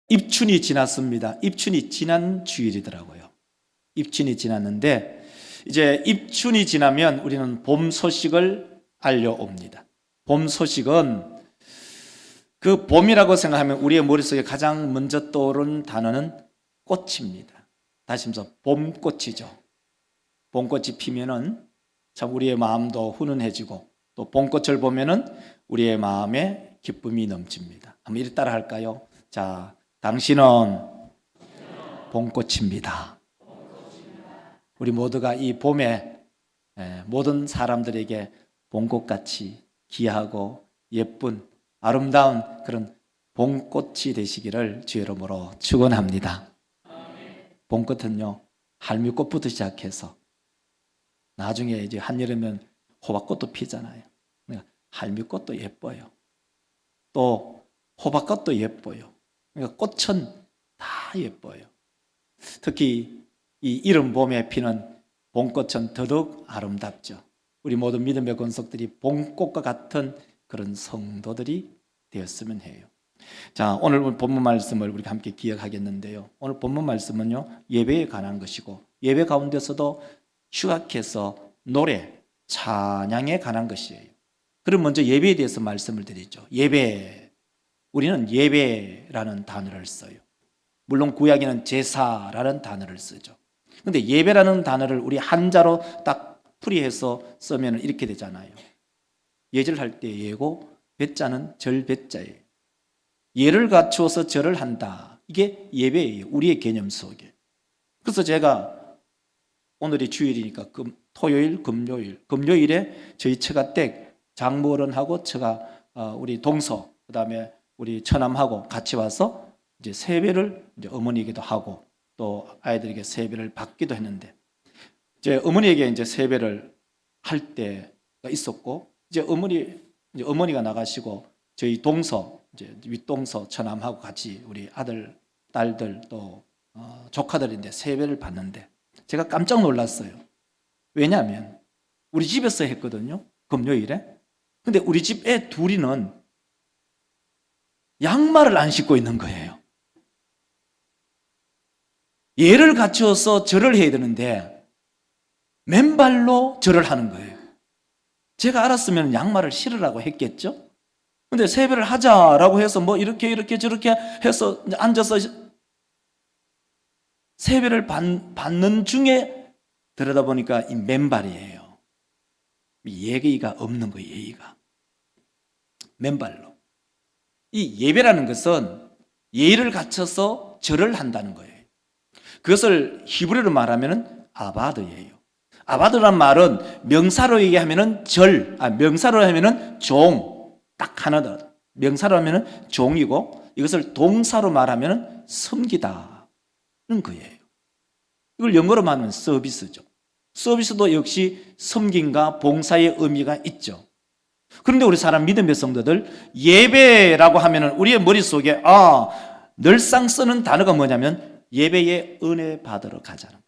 입춘이 지났습니다. 입춘이 지난 주일이더라고요. 입춘이 지났는데 이제 입춘이 지나면 우리는 봄 소식을 알려옵니다. 봄 소식은 그 봄이라고 생각하면 우리의 머릿속에 가장 먼저 떠오르는 단어는 꽃입니다. 다시 말해서 봄꽃이죠. 봄꽃이 피면은 참 우리의 마음도 훈훈해지고 또 봄꽃을 보면은 우리의 마음에 기쁨이 넘칩니다. 한번 이리 따라 할까요? 자, 당신은 봄꽃입니다. 우리 모두가 이 봄에 모든 사람들에게 봄꽃같이 귀하고 예쁜 아름다운 그런 봄꽃이 되시기를 주의 이름으로 축원합니다. 봄꽃은요, 할미꽃부터 시작해서 나중에 이제 한여름은 호박꽃도 피잖아요. 그러니까 할미꽃도 예뻐요. 또 호박꽃도 예뻐요. 그러니까 꽃은 다 예뻐요. 특히 이 이른 봄에 피는 봄꽃은 더더욱 아름답죠. 우리 모든 믿음의 권속들이 봄꽃과 같은 그런 성도들이 되었으면 해요. 자, 오늘 본문 말씀을 우리가 함께 기억하겠는데요. 오늘 본문 말씀은요, 예배에 관한 것이고 예배 가운데서도 휴학해서 노래, 찬양에 관한 것이에요. 그럼 먼저 예배에 대해서 말씀을 드리죠. 예배, 우리는 예배라는 단어를 써요. 물론 구약에는 제사라는 단어를 쓰죠. 그런데 예배라는 단어를 우리 한자로 딱 풀이해서 쓰면 이렇게 되잖아요. 예절할 때 예고, 배자는 절 배자예요. 예를 갖추어서 절을 한다. 이게 예배예요. 우리의 개념 속에. 그래서 제가 오늘이 주일이니까 토요일, 금요일에 저희 처가댁 장모어른하고 우리 동서, 그다음에 우리 처남하고 같이 와서 이제 세배를 이제 어머니에게도 하고 또 아이들에게 세배를 받기도 했는데 이제 어머니에게 이제 세배를 할 때가 있었고 이제 어머니가 나가시고 저희 동서 이제 윗동서 처남하고 같이 우리 아들, 딸들 또 조카들인데 세배를 받는데 제가 깜짝 놀랐어요. 왜냐하면 우리 집에서 했거든요. 금요일에. 근데 우리 집 애 둘이는 양말을 안 신고 있는 거예요. 예를 갖추어서 절을 해야 되는데 맨발로 절을 하는 거예요. 제가 알았으면 양말을 신으라고 했겠죠. 근데 세배를 하자라고 해서 뭐 이렇게 저렇게 해서 앉아서 세배를 받는 중에 들여다보니까 이 맨발이에요. 예의가 없는 거예요. 예의가 맨발로. 이 예배라는 것은 예의를 갖춰서 절을 한다는 거예요. 그것을 히브리어로 말하면 아바드예요. 아바드란 말은 명사로 얘기하면은 명사로 하면은 종, 딱 하나다. 명사로 하면은 종이고 이것을 동사로 말하면은 섬기다는 거예요. 이걸 영어로 말하면 서비스죠. 서비스도 역시 섬김과 봉사의 의미가 있죠. 그런데 우리 사람 믿음의 성도들 예배라고 하면은 우리의 머릿속에 늘상 쓰는 단어가 뭐냐면 예배의 은혜 받으러 가자는 거예요.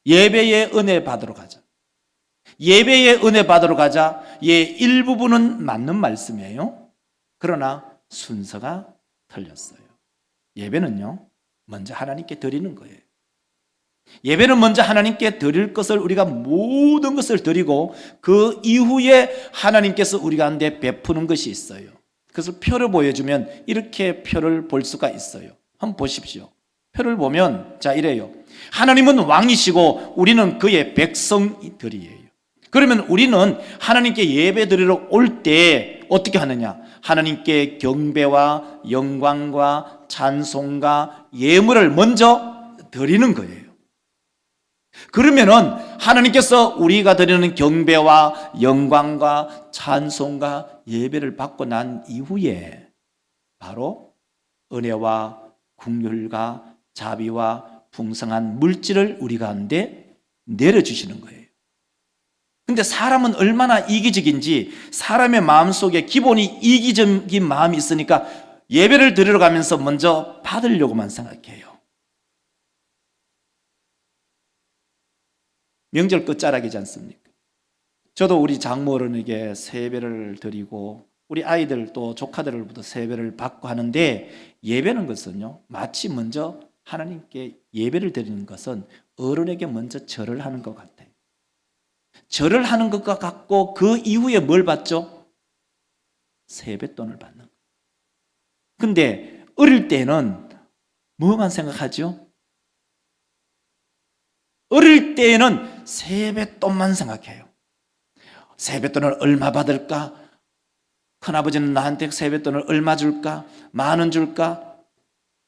예배의 은혜 받으러 가자. 예배의 은혜 받으러 가자. 일부분은 맞는 말씀이에요. 그러나 순서가 틀렸어요. 예배는요, 먼저 하나님께 드리는 거예요. 예배는 먼저 하나님께 드릴 것을 우리가 모든 것을 드리고 그 이후에 하나님께서 우리 가운데 베푸는 것이 있어요. 그래서 표를 보여주면 이렇게 표를 볼 수가 있어요. 한번 보십시오. 표를 보면 자 이래요. 하나님은 왕이시고 우리는 그의 백성들이에요. 그러면 우리는 하나님께 예배 드리러 올 때 어떻게 하느냐? 하나님께 경배와 영광과 찬송과 예물을 먼저 드리는 거예요. 그러면은 하나님께서 우리가 드리는 경배와 영광과 찬송과 예배를 받고 난 이후에 바로 은혜와 긍휼과 자비와 풍성한 물질을 우리 가운데 내려주시는 거예요. 근데 사람은 얼마나 이기적인지 사람의 마음속에 기본이 이기적인 마음이 있으니까 예배를 드리러 가면서 먼저 받으려고만 생각해요. 명절 끝자락이지 않습니까? 저도 우리 장모 어른에게 세배를 드리고 우리 아이들 또 조카들로부터 세배를 받고 하는데, 예배는 것은요, 마치 먼저 하나님께 예배를 드리는 것은 어른에게 먼저 절을 하는 것 같아요. 절을 하는 것과 같고, 그 이후에 뭘 받죠? 세뱃돈을 받는 거예요. 근데 어릴 때는 뭐만 생각하죠? 어릴 때에는 세뱃돈만 생각해요. 세뱃돈을 얼마 받을까? 큰아버지는 나한테 세뱃돈을 얼마 줄까? 10,000원 줄까?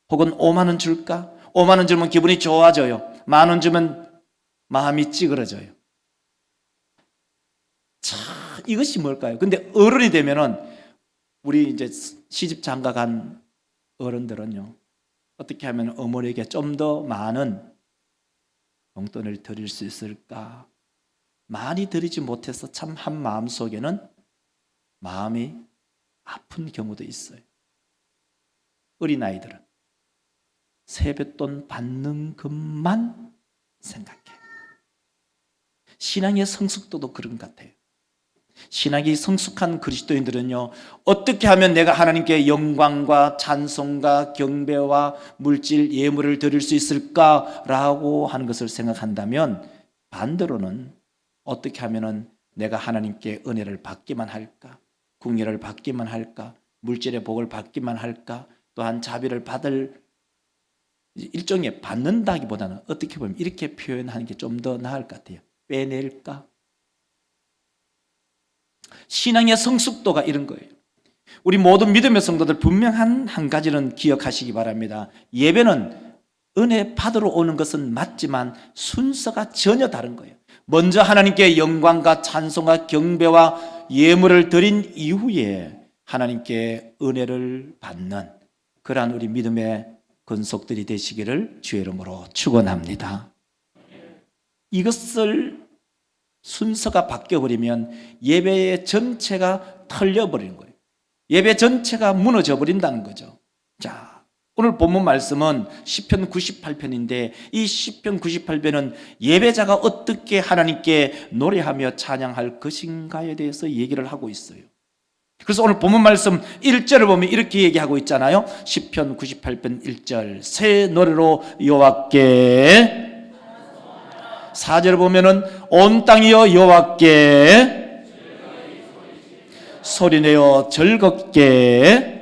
혹은 50,000원 줄까? 50,000원 주면 기분이 좋아져요. 10,000원 주면 마음이 찌그러져요. 참, 이것이 뭘까요? 근데 어른이 되면은, 우리 이제 시집 장가 간 어른들은요, 어떻게 하면 어머니에게 좀 더 많은 용돈을 드릴 수 있을까? 많이 드리지 못해서 참 한 마음 속에는 마음이 아픈 경우도 있어요. 어린아이들은 세뱃돈 받는 것만 생각해요. 신앙의 성숙도도 그런 것 같아요. 신앙이 성숙한 그리스도인들은요, 어떻게 하면 내가 하나님께 영광과 찬송과 경배와 물질 예물을 드릴 수 있을까라고 하는 것을 생각한다면, 반대로는 어떻게 하면 내가 하나님께 은혜를 받기만 할까, 궁예를 받기만 할까, 물질의 복을 받기만 할까, 또한 자비를 받을, 일종의 받는다기보다는 어떻게 보면 이렇게 표현하는 게 좀 더 나을 것 같아요. 빼낼까? 신앙의 성숙도가 이런 거예요. 우리 모든 믿음의 성도들 분명한 한 가지는 기억하시기 바랍니다. 예배는 은혜 받으러 오는 것은 맞지만 순서가 전혀 다른 거예요. 먼저 하나님께 영광과 찬송과 경배와 예물을 드린 이후에 하나님께 은혜를 받는 그러한 우리 믿음의 권속들이 되시기를 주의 이름으로 축원합니다. 이것을 순서가 바뀌어버리면 예배의 전체가 털려버리는 거예요. 예배 전체가 무너져 버린다는 거죠. 자, 오늘 본문 말씀은 시편 98편인데, 이 시편 98편은 예배자가 어떻게 하나님께 노래하며 찬양할 것인가에 대해서 얘기를 하고 있어요. 그래서 오늘 본문 말씀 1절을 보면 이렇게 얘기하고 있잖아요. 시편 98편 1절, 새 노래로 여호와께, 4절을 보면은 온 땅이여 여호와께 소리내어 즐겁게.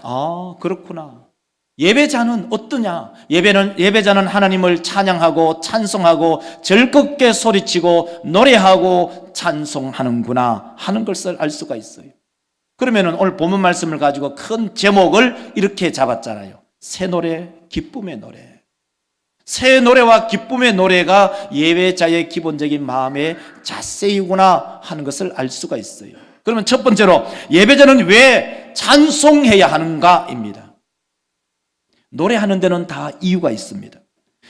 아, 그렇구나. 예배자는 어떠냐? 예배자는 하나님을 찬양하고 찬송하고 즐겁게 소리치고 노래하고 찬송하는구나 하는 것을 알 수가 있어요. 그러면은 오늘 본문 말씀을 가지고 큰 제목을 이렇게 잡았잖아요. 새 노래, 기쁨의 노래. 새 노래와 기쁨의 노래가 예배자의 기본적인 마음의 자세이구나 하는 것을 알 수가 있어요. 그러면 첫 번째로 예배자는 왜 찬송해야 하는가입니다. 노래하는 데는 다 이유가 있습니다.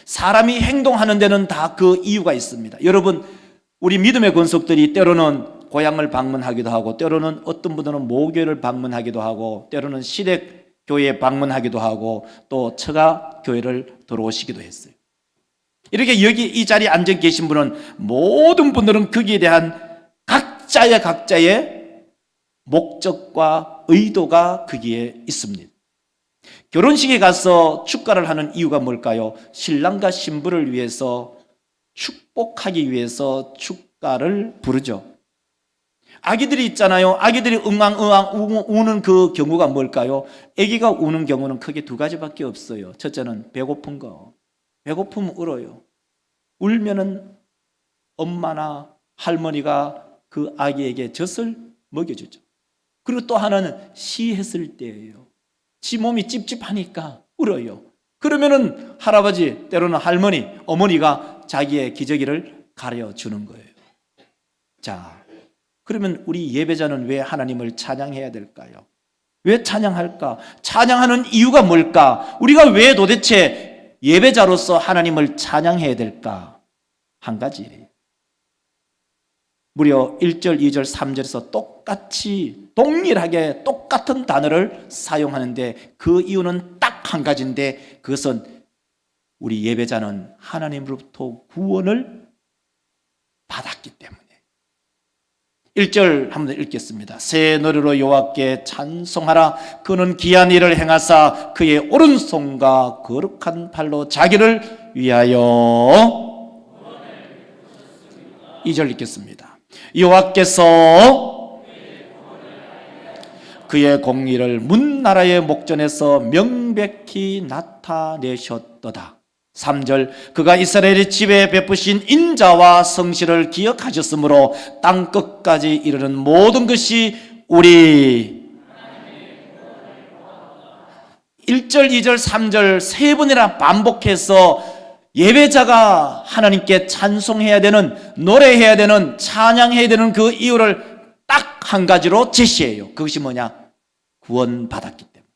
사람이 행동하는 데는 다 그 이유가 있습니다. 여러분, 우리 믿음의 권속들이 때로는 고향을 방문하기도 하고, 때로는 어떤 분들은 모교를 방문하기도 하고, 때로는 시댁 교회에 방문하기도 하고, 또 처가 교회를 들어오시기도 했어요. 이렇게 여기 이 자리에 앉아 계신 분은 모든 분들은 거기에 대한 각자의 목적과 의도가 거기에 있습니다. 결혼식에 가서 축가를 하는 이유가 뭘까요? 신랑과 신부를 위해서 축복하기 위해서 축가를 부르죠. 아기들이 있잖아요. 아기들이 응앙응앙 우는 그 경우가 뭘까요? 아기가 우는 경우는 크게 두 가지밖에 없어요. 첫째는 배고픈 거. 배고프면 울어요. 울면은 엄마나 할머니가 그 아기에게 젖을 먹여주죠. 그리고 또 하나는 시했을 때예요. 지 몸이 찝찝하니까 울어요. 그러면은 할아버지, 때로는 할머니, 어머니가 자기의 기저귀를 가려주는 거예요. 자, 그러면 우리 예배자는 왜 하나님을 찬양해야 될까요? 왜 찬양할까? 찬양하는 이유가 뭘까? 우리가 왜 도대체 예배자로서 하나님을 찬양해야 될까? 한 가지. 무려 1절, 2절, 3절에서 똑같이 동일하게 똑같은 단어를 사용하는데, 그 이유는 딱 한 가지인데, 그것은 우리 예배자는 하나님으로부터 구원을 받았기 때문에, 1절 한번 읽겠습니다. 새 노래로 여호와께 찬송하라. 그는 귀한 일을 행하사 그의 오른손과 거룩한 팔로 자기를 위하여 2절 읽겠습니다. 여호와께서 그의 공의를 문나라의 목전에서 명백히 나타내셨도다. 3절 그가 이스라엘의 집에 베푸신 인자와 성실을 기억하셨으므로 땅 끝까지 이르는 모든 것이 우리 1절, 2절, 3절 세 번이나 반복해서 예배자가 하나님께 찬송해야 되는, 노래해야 되는, 찬양해야 되는 그 이유를 딱 한 가지로 제시해요. 그것이 뭐냐? 구원받았기 때문에.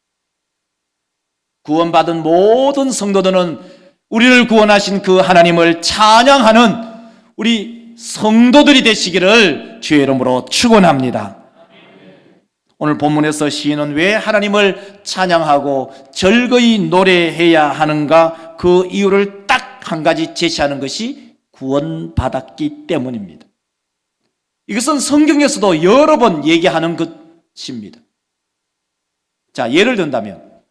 구원받은 모든 성도들은 우리를 구원하신 그 하나님을 찬양하는 우리 성도들이 되시기를 주의 이름으로 축원합니다. 오늘 본문에서 시인은 왜 하나님을 찬양하고 즐거이 노래해야 하는가, 그 이유를 딱 한 가지 제시하는 것이 구원받았기 때문입니다. 이것은 성경에서도 여러 번 얘기하는 것입니다. 자, 예를 든다면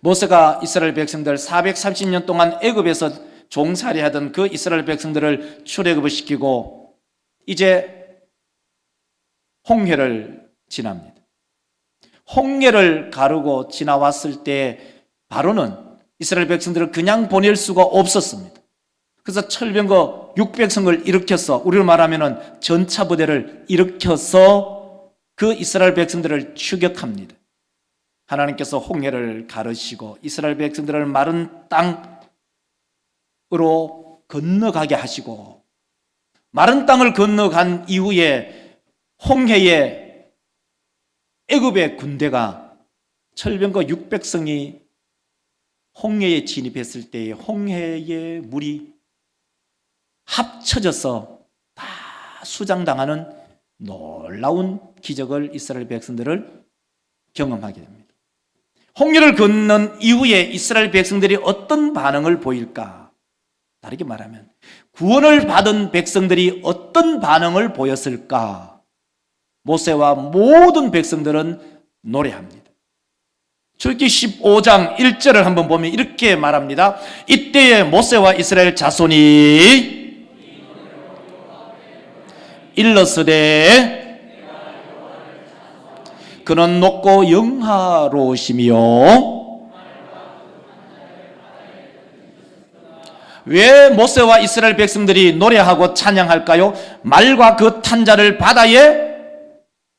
모세가 이스라엘 백성들 430년 동안 애굽에서 종살이하던 그 이스라엘 백성들을 출애굽을 시키고 이제 홍해를 지납니다. 홍해를 가르고 지나왔을 때 바로는 이스라엘 백성들을 그냥 보낼 수가 없었습니다. 그래서 철병거 600성을 일으켜서, 우리로 말하면 전차부대를 일으켜서 그 이스라엘 백성들을 추격합니다. 하나님께서 홍해를 가르시고 이스라엘 백성들을 마른 땅으로 건너가게 하시고, 마른 땅을 건너간 이후에 홍해에 애굽의 군대가 철병거 600성이 홍해에 진입했을 때에 홍해의 물이 합쳐져서 다 수장당하는 놀라운 기적을 이스라엘 백성들을 경험하게 됩니다. 홍해를 건넌 이후에 이스라엘 백성들이 어떤 반응을 보일까? 다르게 말하면 구원을 받은 백성들이 어떤 반응을 보였을까? 모세와 모든 백성들은 노래합니다. 출애굽기 15장 1절을 한번 보면 이렇게 말합니다. 이때에 모세와 이스라엘 자손이 일러스되 그는 높고 영화로우시며 왜 모세와 이스라엘 백성들이 노래하고 찬양할까요? 말과 그 탄자를 바다에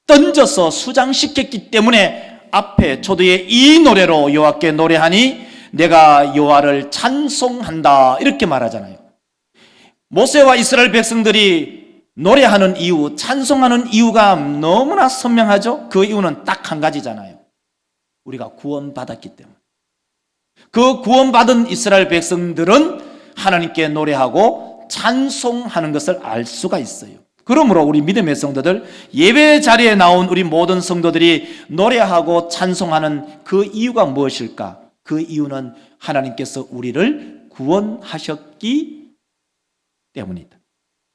던져서 수장시켰기 때문에 앞에 초도에 이 노래로 여호와께 노래하니 내가 여호와를 찬송한다 이렇게 말하잖아요. 모세와 이스라엘 백성들이 노래하는 이유, 찬송하는 이유가 너무나 선명하죠. 그 이유는 딱 한 가지잖아요. 우리가 구원받았기 때문에. 그 구원받은 이스라엘 백성들은 하나님께 노래하고 찬송하는 것을 알 수가 있어요. 그러므로 우리 믿음의 성도들, 예배 자리에 나온 우리 모든 성도들이 노래하고 찬송하는 그 이유가 무엇일까? 그 이유는 하나님께서 우리를 구원하셨기 때문이다.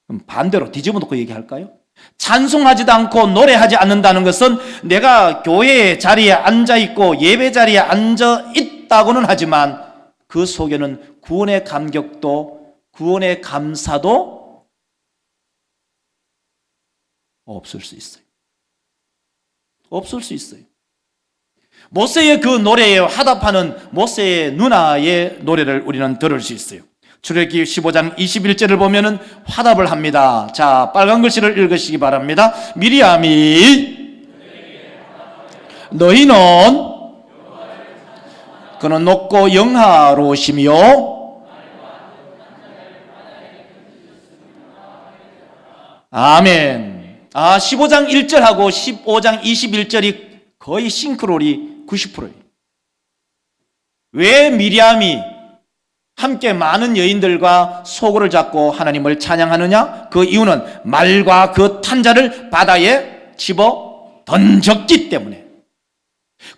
그럼 반대로 뒤집어 놓고 얘기할까요? 찬송하지도 않고 노래하지 않는다는 것은 내가 교회의 자리에 앉아있고 예배 자리에 앉아있다고는 하지만 그 속에는 구원의 감격도 구원의 감사도 없을 수 있어요. 없을 수 있어요. 모세의 그 노래에 화답하는 모세의 누나의 노래를 우리는 들을 수 있어요. 출애굽기 15장 21절을 보면은 화답을 합니다. 자, 빨간 글씨를 읽으시기 바랍니다. 미리암이 너희는 그는 높고 영화로우시며 아멘. 15장 1절하고 15장 21절이 거의 싱크로율이 90%예요. 왜 미리암이 함께 많은 여인들과 소고를 잡고 하나님을 찬양하느냐? 그 이유는 말과 그 탄자를 바다에 집어 던졌기 때문에.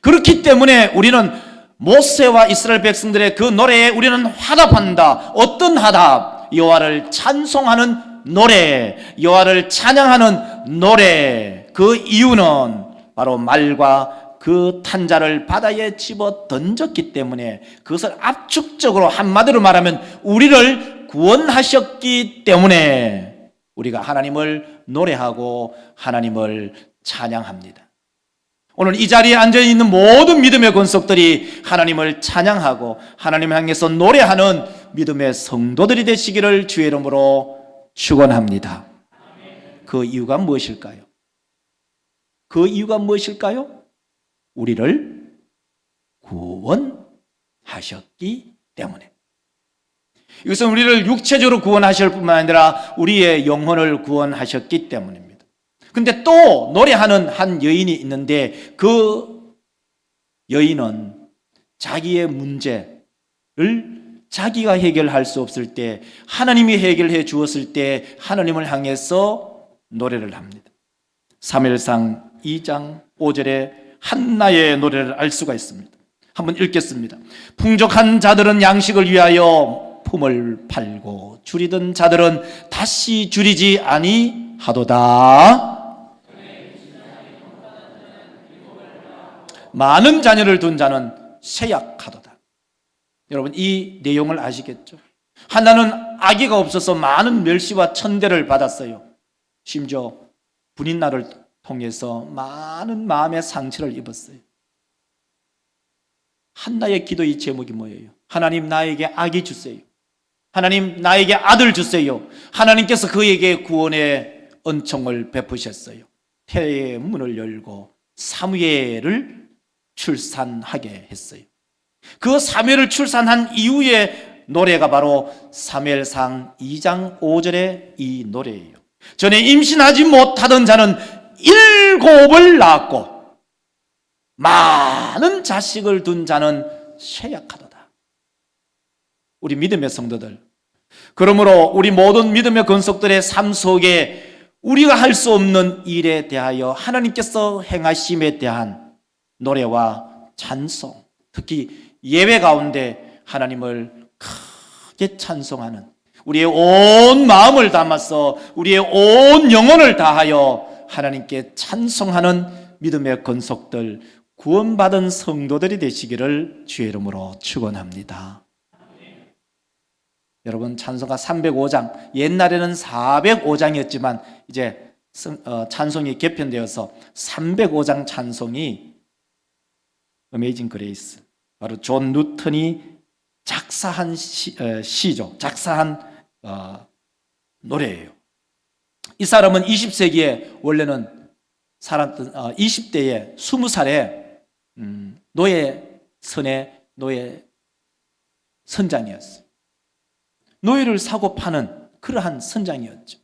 그렇기 때문에 우리는 모세와 이스라엘 백성들의 그 노래에 우리는 화답한다. 어떤 화답? 여호와를 찬송하는 노래, 여호와를 찬양하는 노래. 그 이유는 바로 말과 그 탄자를 바다에 집어 던졌기 때문에, 그것을 압축적으로 한마디로 말하면 우리를 구원하셨기 때문에 우리가 하나님을 노래하고 하나님을 찬양합니다. 오늘 이 자리에 앉아있는 모든 믿음의 권속들이 하나님을 찬양하고 하나님을 향해서 노래하는 믿음의 성도들이 되시기를 주의 이름으로 축원합니다. 그 이유가 무엇일까요? 그 이유가 무엇일까요? 우리를 구원하셨기 때문에. 이것은 우리를 육체적으로 구원하실 뿐만 아니라 우리의 영혼을 구원하셨기 때문입니다. 근데 또 노래하는 한 여인이 있는데, 그 여인은 자기의 문제를 자기가 해결할 수 없을 때 하나님이 해결해 주었을 때 하나님을 향해서 노래를 합니다. 사무엘상 2장 5절에 한나의 노래를 알 수가 있습니다. 한번 읽겠습니다. 풍족한 자들은 양식을 위하여 품을 팔고 줄이던 자들은 다시 줄이지 아니하도다. 많은 자녀를 둔 자는 쇠약하도다. 여러분, 이 내용을 아시겠죠? 한나는 아기가 없어서 많은 멸시와 천대를 받았어요. 심지어 분인날을 통해서 많은 마음의 상처를 입었어요. 한나의 기도의 제목이 뭐예요? 하나님, 나에게 아기 주세요. 하나님, 나에게 아들 주세요. 하나님께서 그에게 구원의 은총을 베푸셨어요. 태의 문을 열고 사무엘을 출산하게 했어요. 그 사무엘을 출산한 이후의 노래가 바로 사무엘상 2장 5절의 이 노래예요. 전에 임신하지 못하던 자는 7을 낳았고 많은 자식을 둔 자는 쇠약하도다. 우리 믿음의 성도들, 그러므로 우리 모든 믿음의 권속들의 삶 속에 우리가 할 수 없는 일에 대하여 하나님께서 행하심에 대한 노래와 찬송, 특히 예배 가운데 하나님을 크게 찬송하는, 우리의 온 마음을 담아서 우리의 온 영혼을 다하여 하나님께 찬송하는 믿음의 권속들, 구원받은 성도들이 되시기를 주의 이름으로 축원합니다. 여러분, 찬송가 305장, 옛날에는 405장이었지만 이제 찬송이 개편되어서 305장 찬송이 어메이징 그레이스, 바로 존 누턴이 작사한 시죠. 작사한 노래예요. 이 사람은 20세기에 원래는 살았던 20대에 20살에 노예 선장이었어요. 노예를 사고 파는 그러한 선장이었죠.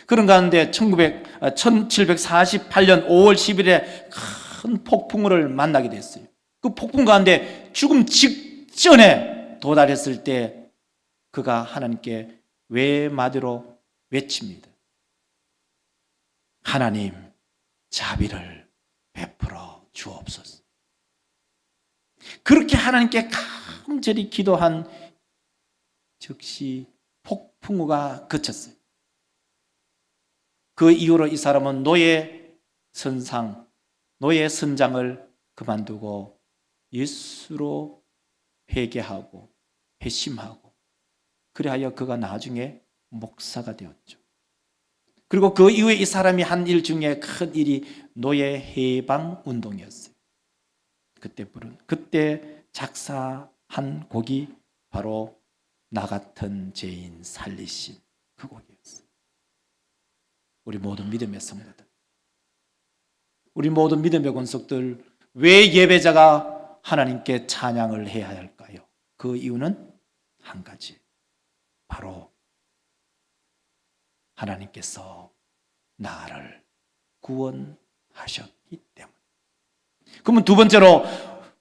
그런 가운데 1748년 5월 10일에 큰 폭풍우를 만나게 됐어요. 그 폭풍 가운데 죽음 직전에 도달했을 때 그가 하나님께 외마디로 외칩니다. 하나님, 자비를 베풀어 주옵소서. 그렇게 하나님께 간절히 기도한 즉시 폭풍우가 그쳤어요. 그 이후로 이 사람은 노예 선장을 그만두고 예수로 회개하고 회심하고, 그래하여 그가 나중에 목사가 되었죠. 그리고 그 이후에 이 사람이 한 일 중에 큰 일이 노예 해방 운동이었어요. 그때 작사한 곡이 바로 나 같은 죄인 살리신 그 곡이었어요. 우리 모든 믿음의 성도들, 우리 모든 믿음의 권속들, 왜 예배자가 하나님께 찬양을 해야 할까요? 그 이유는 한 가지, 바로 하나님께서 나를 구원하셨기 때문에. 그러면 두 번째로,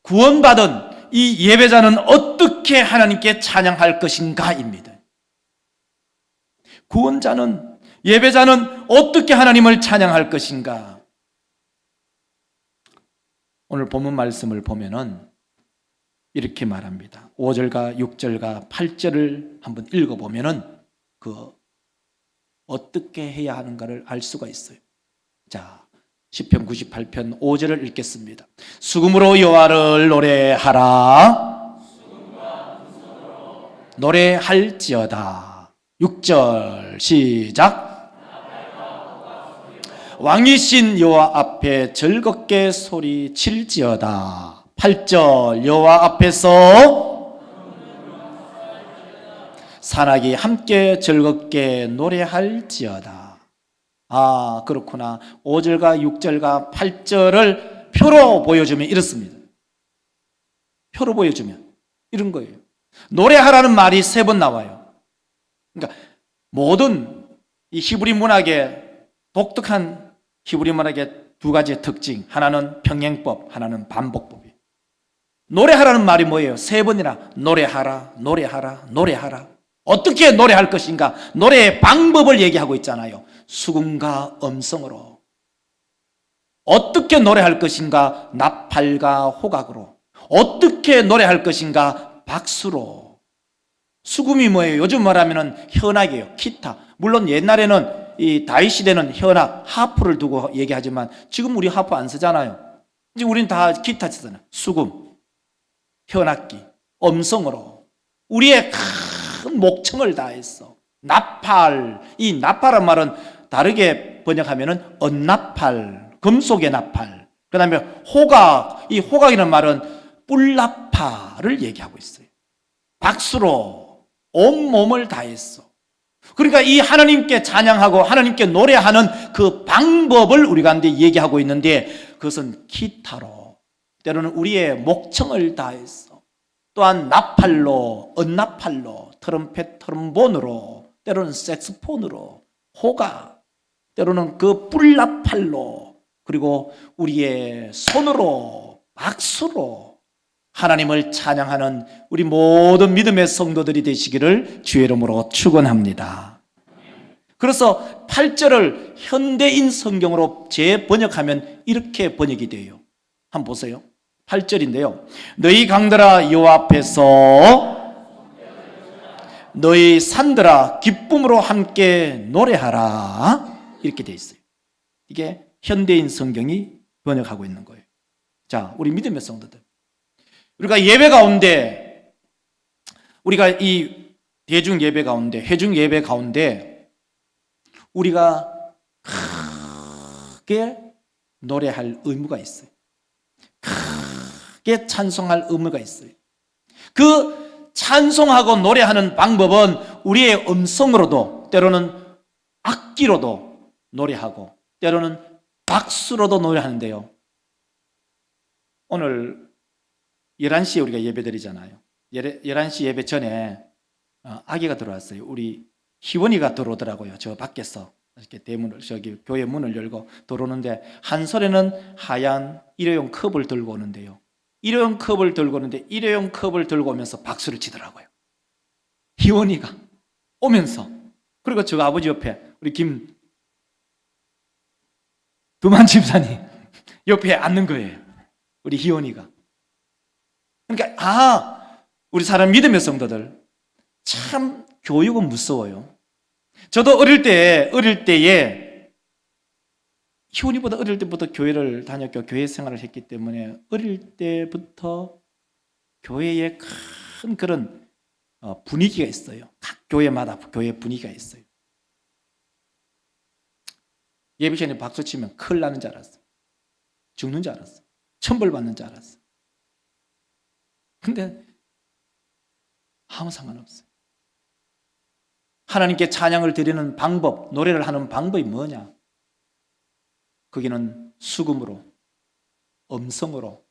구원받은 이 예배자는 어떻게 하나님께 찬양할 것인가입니다. 구원자는, 예배자는 어떻게 하나님을 찬양할 것인가? 오늘 본문 말씀을 보면은 이렇게 말합니다. 5절과 6절과 8절을 한번 읽어보면은 그 어떻게 해야 하는가를 알 수가 있어요. 자, 시편 98편 5절을 읽겠습니다. 수금으로 여호와를 노래하라. 노래할지어다. 6절 시작. 왕이신 여호와 앞에 즐겁게 소리칠지어다. 8절 여호와 앞에서 산악이 함께 즐겁게 노래할지어다. 아, 그렇구나. 5절과 6절과 8절을 표로 보여주면 이렇습니다. 표로 보여주면 이런 거예요. 노래하라는 말이 3번 나와요. 그러니까 모든 이 히브리 문학의 독특한 히브리 문학의 2가지의 특징, 하나는 평행법, 하나는 반복법이에요. 노래하라는 말이 뭐예요? 3번이나 노래하라, 노래하라, 노래하라. 어떻게 노래할 것인가? 노래의 방법을 얘기하고 있잖아요. 수금과 음성으로. 어떻게 노래할 것인가? 나팔과 호각으로. 어떻게 노래할 것인가? 박수로. 수금이 뭐예요? 요즘 말하면 현악이에요. 기타. 물론 옛날에는 이 다윗 시대는 현악, 하프를 두고 얘기하지만 지금 우리 하프 안 쓰잖아요. 이제 우리는 다 기타 쓰잖아요. 수금, 현악기, 음성으로 우리의 큰 목청을 다했어. 나팔, 이 나팔한 말은 다르게 번역하면은 은나팔, 금속의 나팔. 그 다음에 호각, 이 호각이라는 말은 뿔나파를 얘기하고 있어요. 박수로 온 몸을 다했어. 그러니까 이 하나님께 찬양하고 하나님께 노래하는 그 방법을 우리 가운데 얘기하고 있는데, 그것은 기타로, 때로는 우리의 목청을 다했어. 또한 나팔로, 은나팔로, 트럼펫, 트럼본으로, 때로는 색스폰으로, 호각, 때로는 그 뿔나팔로, 그리고 우리의 손으로, 박수로 하나님을 찬양하는 우리 모든 믿음의 성도들이 되시기를 주의 이름으로 축원합니다. 그래서 8절을 현대인 성경으로 재번역하면 이렇게 번역이 돼요. 한번 보세요. 8절인데요. 너희 강들아 여호와 앞에서, 너희 산들아 기쁨으로 함께 노래하라. 이렇게 돼 있어요. 이게 현대인 성경이 번역하고 있는 거예요. 자, 우리 믿음의 성도들, 우리가 예배 가운데, 우리가 이 대중 예배 가운데, 회중 예배 가운데 우리가 크게 노래할 의무가 있어요. 크게 찬송할 의무가 있어요. 그 찬송하고 노래하는 방법은 우리의 음성으로도, 때로는 악기로도 노래하고, 때로는 박수로도 노래하는데요. 오늘 11시에 우리가 예배 드리잖아요. 11시 예배 전에 아기가 들어왔어요. 우리 희원이가 들어오더라고요. 저 밖에서 이렇게 대문을, 저기 교회 문을 열고 들어오는데, 한 손에는 하얀 일회용 컵을 들고 오는데요. 일회용 컵을 들고 오는데 일회용 컵을 들고 오면서 박수를 치더라고요. 희원이가 오면서. 그리고 저 아버지 옆에 우리 두만 집사님 옆에 앉는 거예요. 우리 희원이가. 그러니까 우리 사람 믿음의 성도들, 참 교육은 무서워요. 저도 어릴 때에 희원이보다 어릴 때부터 교회를 다녔고 교회 생활을 했기 때문에 어릴 때부터 교회에 큰 그런 분위기가 있어요. 각 교회마다 교회 분위기가 있어요. 예배 시간에 박수 치면 큰일 나는 줄 알았어. 죽는 줄 알았어. 천벌받는 줄 알았어. 근데 아무 상관없어요. 하나님께 찬양을 드리는 방법, 노래를 하는 방법이 뭐냐? 거기는 수금으로, 음성으로,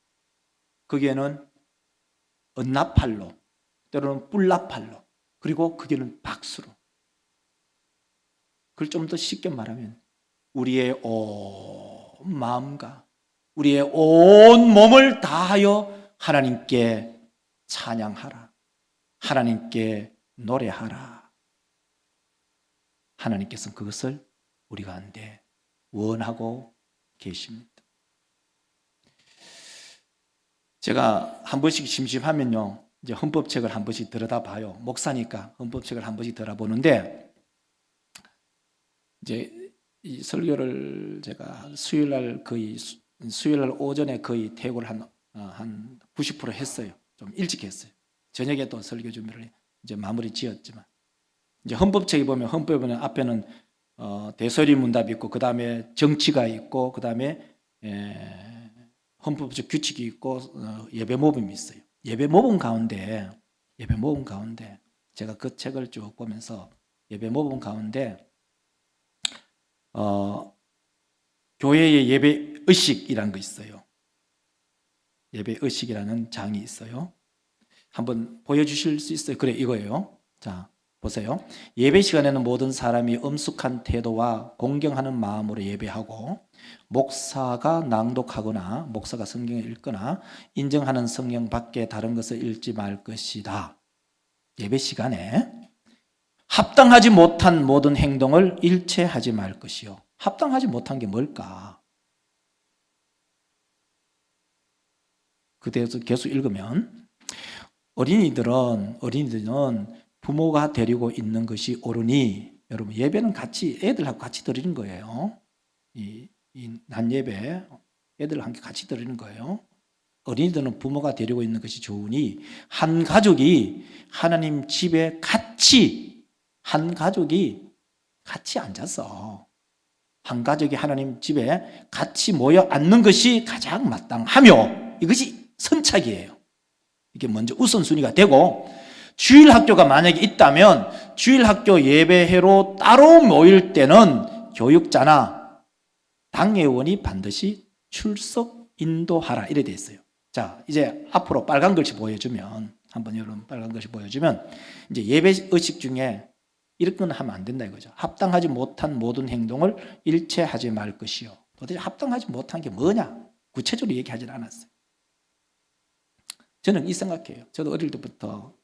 거기에는 은나팔로, 때로는 뿔나팔로, 그리고 거기는 박수로. 그걸 좀 더 쉽게 말하면 우리의 온 마음과 우리의 온 몸을 다하여 하나님께 찬양하라. 하나님께 노래하라. 하나님께서는 그것을 우리 가운데 원하고 계십니다. 제가 한 번씩 심심하면요, 이제 헌법책을 한 번씩 들여다봐요. 목사니까 헌법책을 한 번씩 들여다보는데, 이제 이 설교를 제가 수요일 날 오전에 거의 퇴고를 한 90% 했어요. 좀 일찍 했어요. 저녁에 또 설교 준비를 이제 마무리 지었지만, 이제 헌법책에 보면 앞에는 대소리 문답이 있고, 그 다음에 정치가 있고, 그 다음에 헌법적 규칙이 있고, 예배 모범이 있어요. 예배 모범 가운데 제가 그 책을 쭉 보면서 예배 모범 가운데 교회의 예배 의식이라는 거 있어요. 예배 의식이라는 장이 있어요. 한번 보여주실 수 있어요? 그래, 이거예요. 자, 보세요. 예배 시간에는 모든 사람이 엄숙한 태도와 공경하는 마음으로 예배하고, 목사가 낭독하거나 목사가 성경을 읽거나 인정하는 성경 밖에 다른 것을 읽지 말 것이다. 예배 시간에 합당하지 못한 모든 행동을 일체하지 말 것이요. 합당하지 못한 게 뭘까? 그대에서 계속 읽으면, 어린이들은 부모가 데리고 있는 것이 옳으니, 여러분 예배는 같이 애들하고 같이 드리는 거예요. 이 난예배 애들과 함께 같이 드리는 거예요. 어린이들은 부모가 데리고 있는 것이 좋으니 한 가족이 하나님 집에 같이 앉아서 한 가족이 하나님 집에 같이 모여 앉는 것이 가장 마땅하며, 이것이 선착이에요. 이게 먼저 우선순위가 되고, 주일학교가 만약에 있다면 주일학교 예배회로 따로 모일 때는 교육자나 당회원이 반드시 출석 인도하라, 이래 돼 있어요. 자, 이제 앞으로 빨간 글씨 보여주면, 한번 여러분 빨간 글씨 보여주면, 이제 예배 의식 중에 이렇게 하면 안 된다 이거죠. 합당하지 못한 모든 행동을 일체하지 말 것이요. 도대체 합당하지 못한 게 뭐냐? 구체적으로 얘기하지 않았어요. 저는 이 생각해요. 저도 어릴 때부터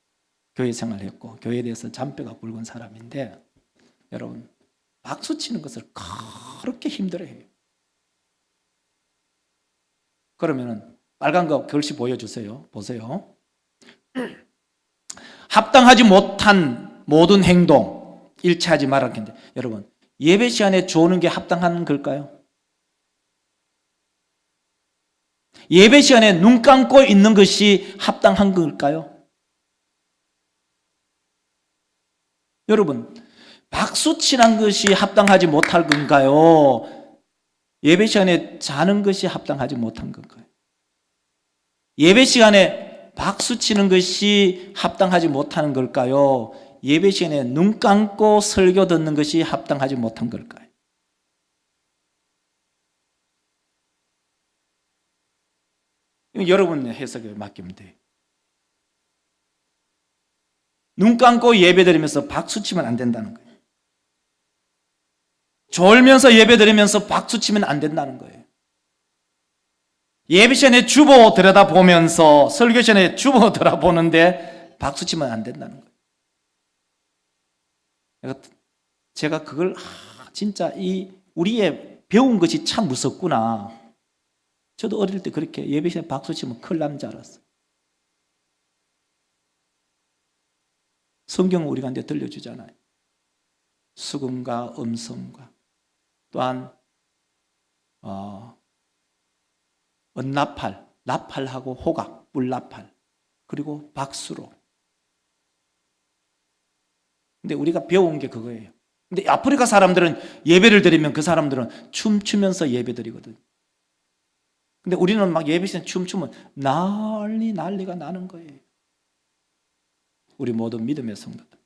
교회 생활했고 교회에 대해서 잔뼈가 굵은 사람인데, 여러분 박수 치는 것을 그렇게 힘들어해요. 그러면은 빨간 거 글씨 보여주세요. 보세요. 합당하지 못한 모든 행동 일체하지 말았겠는데, 여러분 예배 시간에 조는 게 합당한 걸까요? 예배 시간에 눈 감고 있는 것이 합당한 걸까요? 여러분 박수 치는 것이 합당하지 못할 건가요? 예배 시간에 자는 것이 합당하지 못한 건가요? 예배 시간에 박수 치는 것이 합당하지 못하는 걸까요? 예배 시간에 눈 감고 설교 듣는 것이 합당하지 못한 걸까요? 여러분의 해석에 맡기면 돼요. 눈 감고 예배 드리면서 박수 치면 안 된다는 거예요. 졸면서 예배 드리면서 박수 치면 안 된다는 거예요. 예배 시간에 주보 들여다보면서 설교 시간에 주보 들여다보는데 박수 치면 안 된다는 거예요. 제가 그걸 진짜 우리의 배운 것이 참 무섭구나. 저도 어릴 때 그렇게 예배 시간에 박수 치면 큰일 난 줄 알았어요. 성경은 우리가 이제 들려주잖아요. 수금과 음성과, 또한 언나팔, 나팔하고 호각, 물나팔, 그리고 박수로. 근데 우리가 배운 게 그거예요. 근데 아프리카 사람들은 예배를 드리면 그 사람들은 춤추면서 예배 드리거든요. 근데 우리는 막 예배 시간에 춤추면 난리가 나는 거예요. 우리 모두 믿음의 성도들.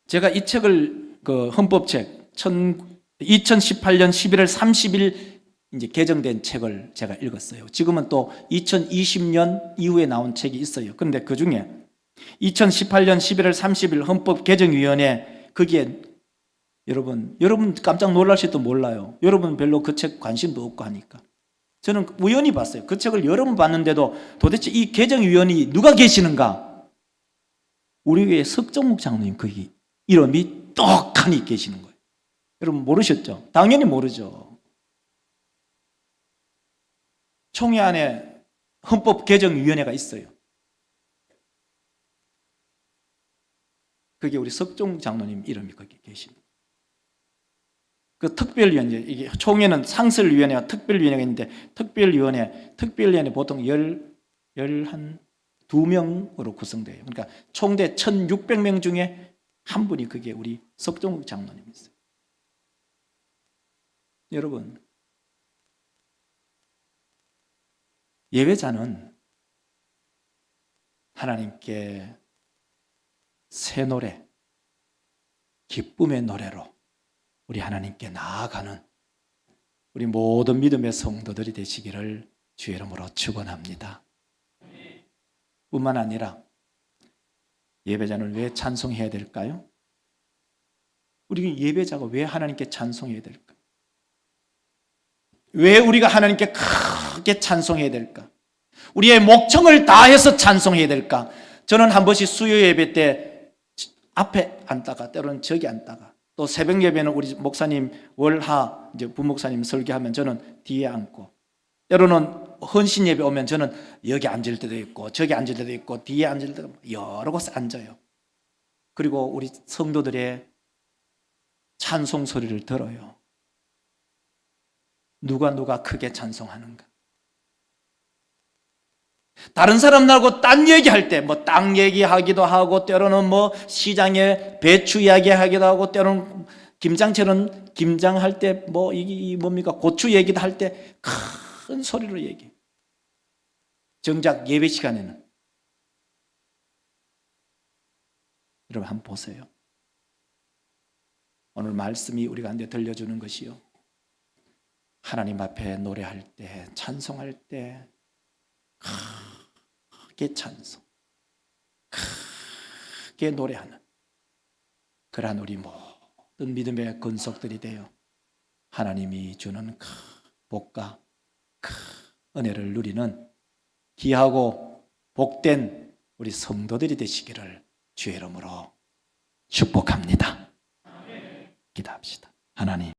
제가 이 책을, 헌법책 2018년 11월 30일 이제 개정된 책을 제가 읽었어요. 지금은 또 2020년 이후에 나온 책이 있어요. 그런데 그 중에 2018년 11월 30일 헌법개정위원회, 거기에 여러분 깜짝 놀라실지도 몰라요. 여러분 별로 그 책 관심도 없고 하니까. 저는 우연히 봤어요. 그 책을 여러 번 봤는데도 도대체 이 개정위원이 누가 계시는가? 우리 교회 석정욱 장로님 거기 이름이 떡하니 계시는 거예요. 여러분 모르셨죠? 당연히 모르죠. 총회 안에 헌법개정위원회가 있어요. 그게 우리 석정욱 장로님 이름이 거기 계십니다. 그 특별위원회, 이게 총회는 상설위원회와 특별위원회가 있는데 특별위원회 보통 12명으로 구성돼요. 그러니까 총대 1600명 중에 한 분이 그게 우리 석동욱 장로님이세요. 여러분, 예배자는 하나님께 새 노래, 기쁨의 노래로 우리 하나님께 나아가는 우리 모든 믿음의 성도들이 되시기를 주의 이름으로 축원합니다. 뿐만 아니라 예배자는 왜 찬송해야 될까요? 우리 예배자가 왜 하나님께 찬송해야 될까? 왜 우리가 하나님께 크게 찬송해야 될까? 우리의 목청을 다해서 찬송해야 될까? 저는 한 번씩 수요 예배 때 앞에 앉다가 때로는 저기 앉다가 또 새벽 예배는 우리 목사님 월하 이제 부목사님 설교하면 저는 뒤에 앉고 때로는 헌신 예배 오면 저는 여기 앉을 때도 있고 저기 앉을 때도 있고 뒤에 앉을 때도 여러 곳에 앉아요. 그리고 우리 성도들의 찬송 소리를 들어요. 누가 크게 찬송하는가? 다른 사람들하고 딴 얘기할 때 뭐 땅 얘기하기도 하고 때로는 뭐 시장에 배추 이야기하기도 하고 때로는 김장철은 김장할 때 뭐 이게 뭡니까 고추 얘기도 할 때 큰 소리로 얘기해. 정작 예배 시간에는 여러분 한번 보세요. 오늘 말씀이 우리 가운데 들려주는 것이요, 하나님 앞에 노래할 때 찬송할 때 크게 찬송, 크게 노래하는 그러한 우리 모든 믿음의 권속들이 되어 하나님이 주는 큰 복과 큰 은혜를 누리는 귀하고 복된 우리 성도들이 되시기를 주의 이름으로 축복합니다. 기도합시다. 하나님,